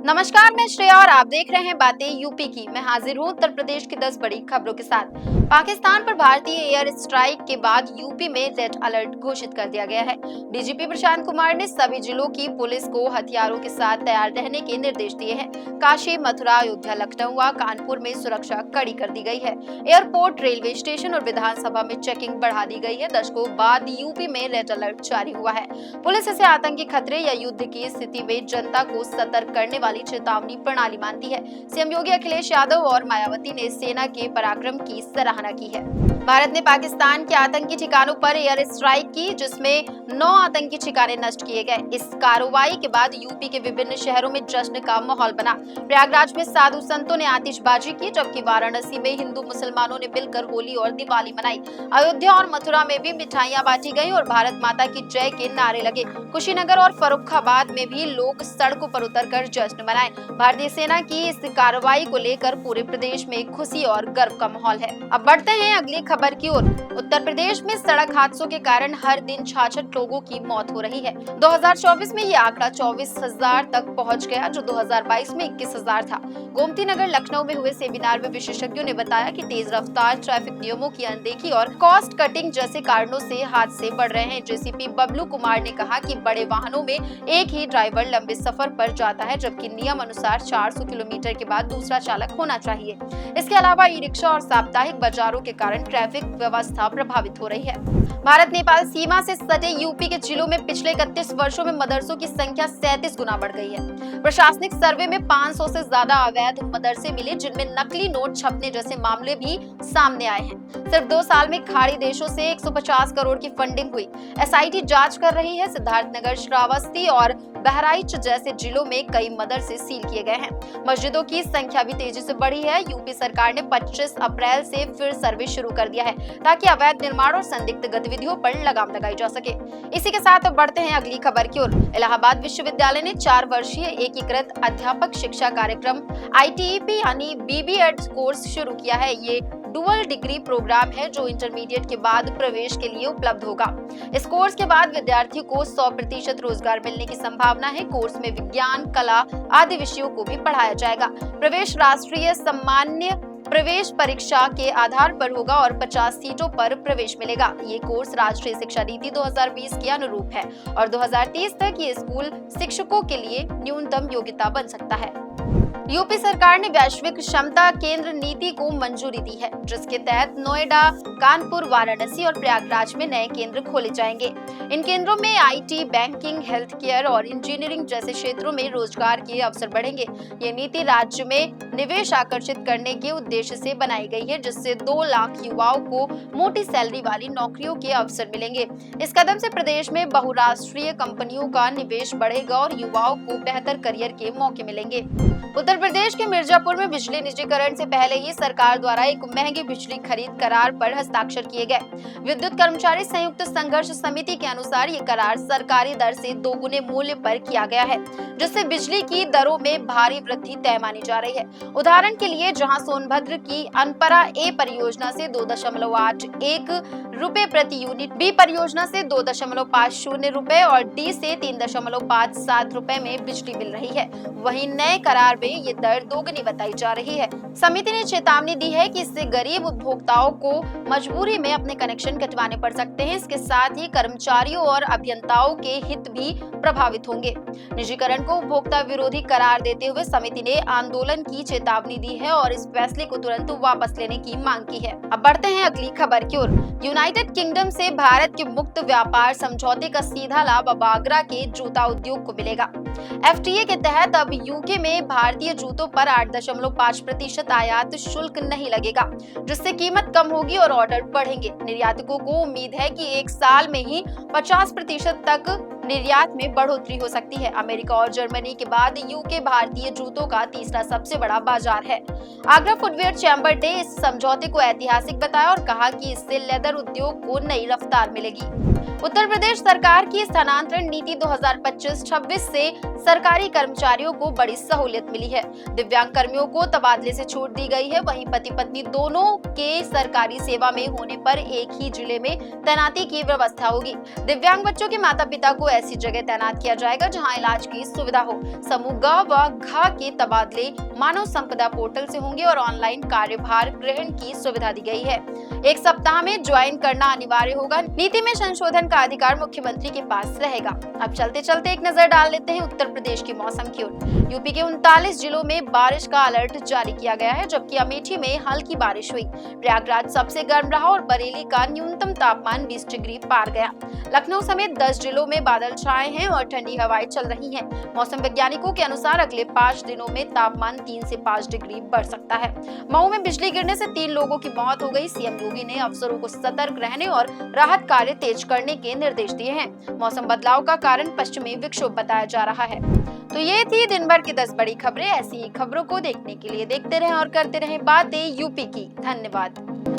नमस्कार, मैं श्रेया और आप देख रहे हैं बातें यूपी की। मैं हाजिर हूं उत्तर प्रदेश की 10 बड़ी खबरों के साथ। पाकिस्तान पर भारतीय एयर स्ट्राइक के बाद यूपी में रेड अलर्ट घोषित कर दिया गया है। डीजीपी प्रशांत कुमार ने सभी जिलों की पुलिस को हथियारों के साथ तैयार रहने के निर्देश दिए हैं। काशी, मथुरा, अयोध्या, लखनऊ व कानपुर में सुरक्षा कड़ी कर दी गई है। एयरपोर्ट, रेलवे स्टेशन और विधानसभा में चेकिंग बढ़ा दी गई है। दशकों बाद यूपी में रेड अलर्ट जारी हुआ है। पुलिस इसे आतंकी खतरे या युद्ध की स्थिति में जनता को सतर्क करने वाली चेतावनी प्रणाली मानती है। सीएम योगी अखिलेश यादव और मायावती ने सेना के पराक्रम की सराहना की है। भारत ने पाकिस्तान के आतंकी ठिकानों पर एयर स्ट्राइक की, जिसमें 9 आतंकी ठिकाने नष्ट किए गए। इस कार्रवाई के बाद यूपी के विभिन्न शहरों में जश्न का माहौल बना। प्रयागराज में साधु संतों ने आतिशबाजी की, जबकि वाराणसी में हिंदू मुसलमानों ने मिलकर होली और दिवाली मनाई। अयोध्या और मथुरा में भी मिठाइयां बांटी गई और भारत माता की जय के नारे लगे। कुशीनगर और फर्रुखाबाद में भी लोग सड़कों पर उतरकर जश्न मनाए। भारतीय सेना की इस कार्रवाई को लेकर पूरे प्रदेश में खुशी और गर्व का माहौल है। अब बढ़ते हैं अगली खबर की ओर। उत्तर प्रदेश में सड़क हादसों के कारण हर दिन 66 लोगों की मौत हो रही है। 2024 में ये आंकड़ा 24,000 तक पहुंच गया, जो 2022 में 21,000 था। गोमती नगर लखनऊ में हुए सेमिनार में विशेषज्ञों ने बताया कि तेज रफ्तार, ट्रैफिक नियमों की अनदेखी और कॉस्ट कटिंग जैसे कारणों से हादसे बढ़ रहे हैं। जेसीपी बबलू कुमार ने कहा कि बड़े वाहनों में एक ही ड्राइवर लंबे सफर पर जाता है, जबकि नियम अनुसार 400 किलोमीटर के बाद दूसरा चालक होना चाहिए। इसके अलावा ई रिक्शा और साप्ताहिक बाजारों के कारण ट्रैफिक व्यवस्था प्रभावित हो रही है। भारत नेपाल सीमा से सटे यूपी के जिलों में पिछले 31 वर्षों में मदरसों की संख्या 37 गुना बढ़ गई है। प्रशासनिक सर्वे में 500 से ज्यादा अवैध मदरसे मिले, जिनमें नकली नोट छपने जैसे मामले भी सामने आए हैं। सिर्फ 2 साल में खाड़ी देशों से 150 करोड़ की फंडिंग हुई। एसआईटी जांच कर रही है। सिद्धार्थनगर, श्रावस्ती और बहराइच जैसे जिलों में कई मदरसे सील किए गए हैं। मस्जिदों की संख्या भी तेजी से बढ़ी है। यूपी सरकार ने 25 अप्रैल से फिर सर्वे शुरू कर दिया है, ताकि अवैध निर्माण और संदिग्ध गतिविधियों पर लगाम लगाई जा सके। इसी के साथ बढ़ते हैं अगली खबर की ओर। इलाहाबाद विश्वविद्यालय ने 4 वर्षीय एकीकृत अध्यापक शिक्षा कार्यक्रम ITEP यानी BBEd कोर्स शुरू किया है। ये डुअल डिग्री प्रोग्राम है, जो इंटरमीडिएट के बाद प्रवेश के लिए उपलब्ध होगा। इस कोर्स के बाद विद्यार्थी को 100% रोजगार मिलने की संभावना है। कोर्स में विज्ञान, कला आदि विषयों को भी पढ़ाया जाएगा। प्रवेश राष्ट्रीय सामान्य प्रवेश परीक्षा के आधार पर होगा और 50 सीटों पर प्रवेश मिलेगा। ये कोर्स राष्ट्रीय शिक्षा नीति 2020 के अनुरूप है और 2030 तक ये स्कूल शिक्षकों के लिए न्यूनतम योग्यता बन सकता है। यूपी सरकार ने वैश्विक क्षमता केंद्र नीति को मंजूरी दी है, जिसके तहत नोएडा, कानपुर, वाराणसी और प्रयागराज में नए केंद्र खोले जाएंगे। इन केंद्रों में IT, बैंकिंग, हेल्थ केयर और इंजीनियरिंग जैसे क्षेत्रों में रोजगार के अवसर बढ़ेंगे। ये नीति राज्य में निवेश आकर्षित करने के उद्देश्य से बनाई गई है, जिससे 2 लाख युवाओं को मोटी सैलरी वाली नौकरियों के अवसर मिलेंगे। इस कदम से प्रदेश में बहुराष्ट्रीय कंपनियों का निवेश बढ़ेगा और युवाओं को बेहतर करियर के मौके मिलेंगे। उत्तर प्रदेश के मिर्जापुर में बिजली निजीकरण से पहले ही सरकार द्वारा एक महंगी बिजली खरीद करार पर हस्ताक्षर किए गए। विद्युत कर्मचारी संयुक्त संघर्ष समिति के अनुसार ये करार सरकारी दर से 2 गुने मूल्य पर किया गया है, जिससे बिजली की दरों में भारी वृद्धि तय मानी जा रही है। उदाहरण के लिए, जहां सोनभद्र की अनपरा A परियोजना से 2.81 रुपए प्रति यूनिट, B परियोजना से 2.50 रुपए और D से 3.57 रुपए में बिजली मिल रही है, वहीं नए करार में ये दर दोगुनी बताई जा रही है। समिति ने चेतावनी दी है कि इससे गरीब उपभोक्ताओं को मजबूरी में अपने कनेक्शन कटवाने पड़ सकते हैं। इसके साथ ही कर्मचारियों और अभियंताओं के हित भी प्रभावित होंगे। निजीकरण को उपभोक्ता विरोधी करार देते हुए समिति ने आंदोलन की चेतावनी दी है और इस फैसले को तुरंत वापस लेने की मांग की है। अब बढ़ते हैं अगली खबर की ओर। यूनाइटेड किंगडम से भारत के मुक्त व्यापार समझौते का सीधा लाभ अब आगरा के जूता उद्योग को मिलेगा। FTA के तहत अब यूके में भारतीय जूतों पर 8.5% आयात शुल्क नहीं लगेगा, जिससे कीमत कम होगी और ऑर्डर बढ़ेंगे। निर्यातकों को उम्मीद है कि 1 साल में ही 50% तक निर्यात में बढ़ोतरी हो सकती है। अमेरिका और जर्मनी के बाद यूके भारतीय जूतों का तीसरा सबसे बड़ा बाजार है। आगरा फुटवेयर चैम्बर ने इस समझौते को ऐतिहासिक बताया और कहा कि इससे लेदर उद्योग को नई रफ्तार मिलेगी। उत्तर प्रदेश सरकार की स्थानांतरण नीति 2025-26 से सरकारी कर्मचारियों को बड़ी सहूलियत मिली है। दिव्यांग कर्मियों को तबादले से छूट दी गई है, वहीं पति पत्नी दोनों के सरकारी सेवा में होने पर एक ही जिले में तैनाती की व्यवस्था होगी। दिव्यांग बच्चों के माता पिता को ऐसी जगह तैनात किया जाएगा जहां इलाज की सुविधा हो। समूह ग व घ के तबादले मानव संपदा पोर्टल से होंगे और ऑनलाइन कार्यभार ग्रहण की सुविधा दी गई है। 1 सप्ताह में ज्वाइन करना अनिवार्य होगा। नीति में संशोधन का अधिकार मुख्यमंत्री के पास रहेगा। अब चलते चलते एक नजर डाल लेते हैं उत्तर प्रदेश के मौसम की ओर। यूपी के 39 जिलों में बारिश का अलर्ट जारी किया गया है, जबकि अमेठी में हल्की बारिश हुई। प्रयागराज सबसे गर्म रहा और बरेली का न्यूनतम तापमान 20 डिग्री पार गया। लखनऊ समेत 10 जिलों में बादल छाए हैं और ठंडी हवाएं चल रही हैं। मौसम वैज्ञानिकों के अनुसार अगले 5 दिनों में तापमान 3 से 5 डिग्री बढ़ सकता है। मऊ में बिजली गिरने से 3 लोगों की मौत हो गई। सीएम योगी ने अफसरों को सतर्क रहने और राहत कार्य तेज करने के निर्देश दिए हैं। मौसम बदलाव का कारण पश्चिमी विक्षोभ बताया जा रहा है। तो ये थी दिन भर की 10 बड़ी खबरें। ऐसी ही खबरों को देखने के लिए देखते रहें और करते रहें बातें यूपी की। धन्यवाद।